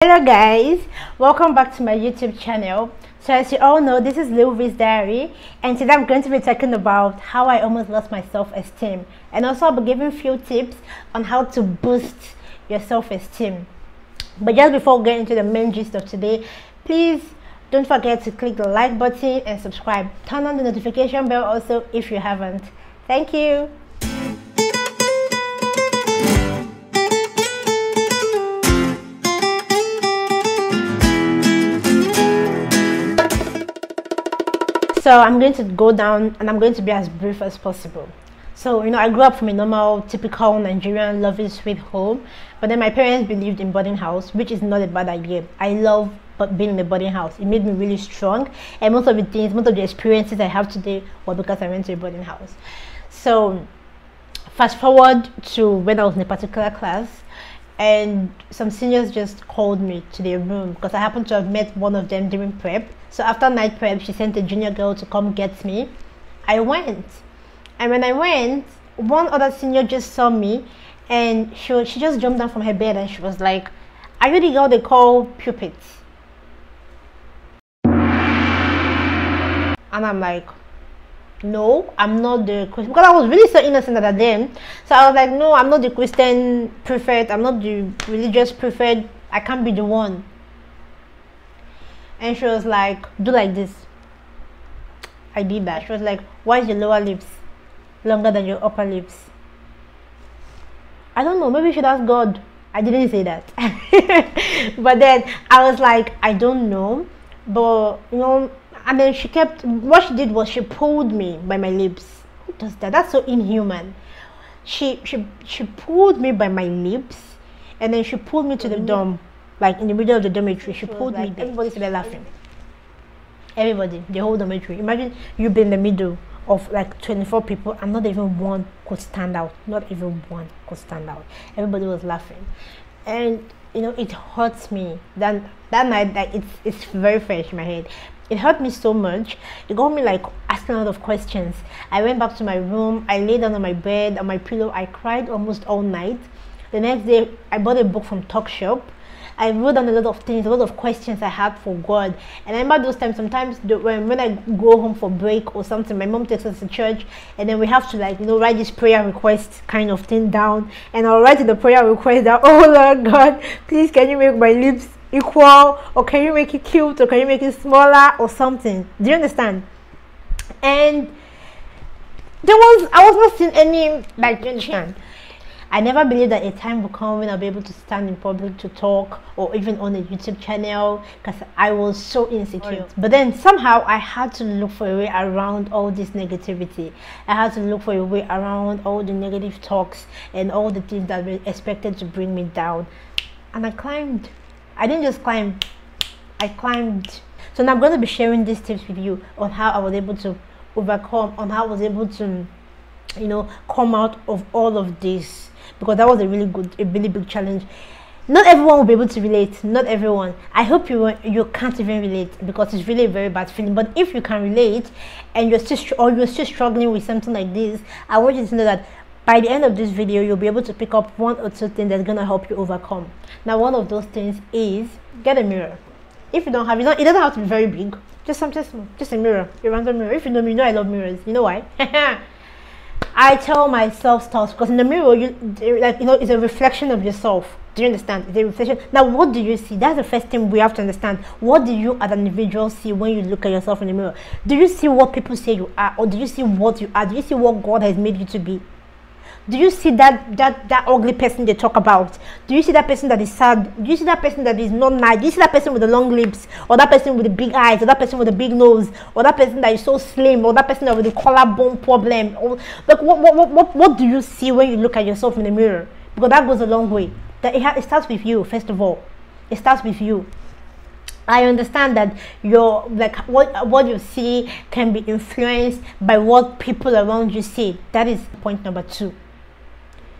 Hello guys, welcome back to my YouTube channel. So as you all know, this is Lil V's diary, and today I'm going to be talking about how I almost lost my self-esteem, and also I'll be giving a few tips on how to boost your self-esteem. But just before we get into the main gist of today, please don't forget to click the like button and subscribe. Turn on the notification bell also if you haven't. Thank you. So I'm going to go down and I'm going to be as brief as possible. So, I grew up from a normal, typical Nigerian loving sweet home, but then my parents believed in boarding house, which is not a bad idea. I love being in a boarding house. It made me really strong, and most of the experiences I have today were because I went to a boarding house. So fast forward to when I was in a particular class, and some seniors just called me to their room because I happened to have met one of them during prep. So after night prep, she sent a junior girl to come get me. I went, and when I went, one other senior just saw me, and she just jumped down from her bed and she was like, "Are you the girl they call Pupit?" And I'm like, "No, I'm not the Christian," because I was really so innocent at that then. So I was like, "No, I'm not the Christian prefect, I'm not the religious prefect, I can't be the one." And she was like, "Do like this." I did that. She was like, "Why is your lower lips longer than your upper lips?" I don't know, maybe you should ask God. I didn't say that. But then I was like, I don't know, but and then what she did was she pulled me by my lips. Who does that? That's so inhuman. She pulled me by my lips, and then she pulled me to the dorm, like in the middle of the dormitory. She pulled me there. Everybody started laughing. Everybody, the whole dormitory. Imagine you be in the middle of like 24 people and not even one could stand out. Not even one could stand out. Everybody was laughing, and it hurts me. That night, like it's very fresh in my head. It hurt me so much. It got me like asking a lot of questions. I went back to my room. I lay down on my bed, on my pillow. I cried almost all night. The next day, I bought a book from Talk Shop. I wrote down a lot of things, a lot of questions I had for God. And I remember those times, sometimes when I go home for break or something, my mom takes us to church, and then we have to write this prayer request kind of thing down. And I'll write in the prayer request that, "Oh Lord God, please can you make my lips equal, or can you make it cute, or can you make it smaller, or something." Do you understand? And I was not seeing any, do you understand? I never believed that a time will come when I'll be able to stand in public to talk, or even on a YouTube channel, because I was so insecure. But then somehow I had to look for a way around all this negativity. I had to look for a way around all the negative talks and all the things that were expected to bring me down. And I climbed. I didn't just climb, I climbed. So now I'm going to be sharing these tips with you on how I was able to overcome, on how I was able to come out of all of this, because that was a really big challenge. Not everyone will be able to relate. Not everyone. I hope you can't even relate, because it's really a very bad feeling. But if you can relate and you're still struggling with something like this, I want you to know that by the end of this video, you'll be able to pick up one or two things that's gonna help you overcome. Now, one of those things is get a mirror. If you don't have it, it doesn't have to be very big. Just a mirror, a random mirror. If you know me, you know I love mirrors. You know why? I tell myself stuff because in the mirror, it's a reflection of yourself. Do you understand? It's a reflection. Now, what do you see? That's the first thing we have to understand. What do you as an individual see when you look at yourself in the mirror? Do you see what people say you are, or do you see what you are? Do you see what God has made you to be? Do you see that ugly person they talk about? Do you see that person that is sad? Do you see that person that is not nice? Do you see that person with the long lips, or that person with the big eyes, or that person with the big nose, or that person that is so slim, or that person that with the collarbone problem? Or like what do you see when you look at yourself in the mirror? Because that goes a long way. It starts with you, first of all. It starts with you. I understand that what you see can be influenced by what people around you say. That is point number 2.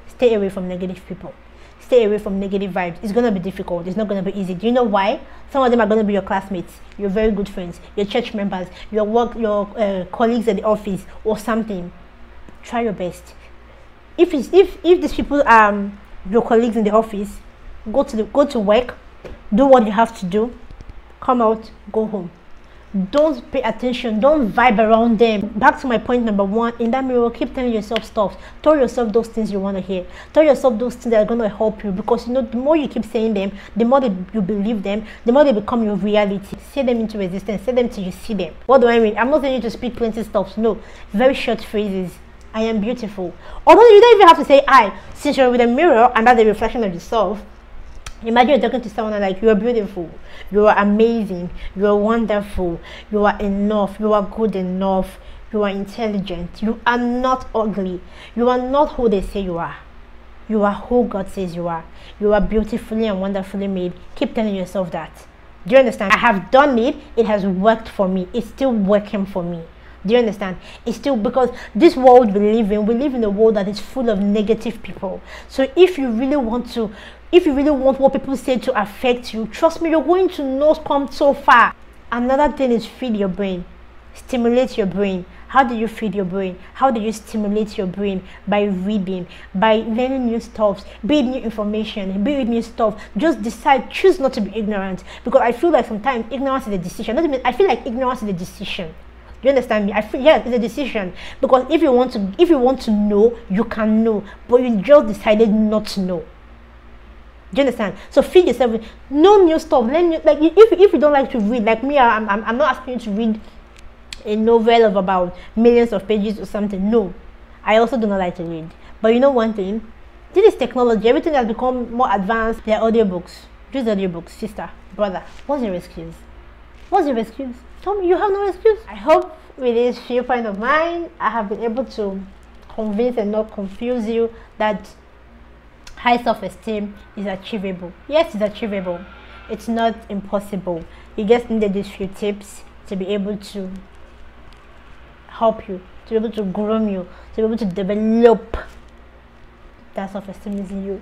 Stay away from negative people. Stay away from negative vibes. It's going to be difficult. It's not going to be easy. Do you know why? Some of them are going to be your classmates, your very good friends, your church members, your colleagues at the office, or something. Try your best. If these people are your colleagues in the office, go to work, do what you have to do, come out, go home. Don't pay attention, don't vibe around them. Back to my point number one, in that mirror, keep telling yourself stuff. Tell yourself those things you want to hear. Tell yourself those things that are going to help you, because you know, the more you keep saying them, the more you believe them, the more they become your reality. Say them into existence, say them till you see them. What do I mean? I'm not saying you to speak plenty stuff, no. Very short phrases. I am beautiful. Although you don't even have to say I, since you're with a mirror and that's a reflection of yourself. Imagine you're talking to someone and like, you are beautiful, you are amazing, you are wonderful, you are enough, you are good enough, you are intelligent, you are not ugly, you are not who they say you are. You are who God says you are. You are beautifully and wonderfully made. Keep telling yourself that. Do you understand? I have done it. It has worked for me. It's still working for me. Do you understand? It's still, because this world we live in a world that is full of negative people. So if you really want what people say to affect you, trust me, you're going to not come so far. Another thing is feed your brain. Stimulate your brain. How do you feed your brain? How do you stimulate your brain? By reading, by learning new stuff, be it new information, be it new stuff. Just decide, choose not to be ignorant, because I feel like sometimes ignorance is a decision. Doesn't mean, I feel like ignorance is a decision. Do you understand me? I feel, yeah, it's a decision, because if you want to know, you can know, but you just decided not to know. Do you understand? So feed yourself with no new stuff. Learn new, like if you don't like to read, like me, I'm not asking you to read a novel of about millions of pages or something. No, I also do not like to read. But you know one thing, this is technology. Everything has become more advanced. There are audiobooks. Use audiobooks, sister, brother. What's your excuse? What's your excuse? Tell me you have no excuse. I hope with this viewpoint of mine, I have been able to convince and not confuse you that high self-esteem is achievable. Yes, it's achievable. It's not impossible. You just needed these few tips to be able to help you, to be able to groom you, to be able to develop that self-esteem is in you.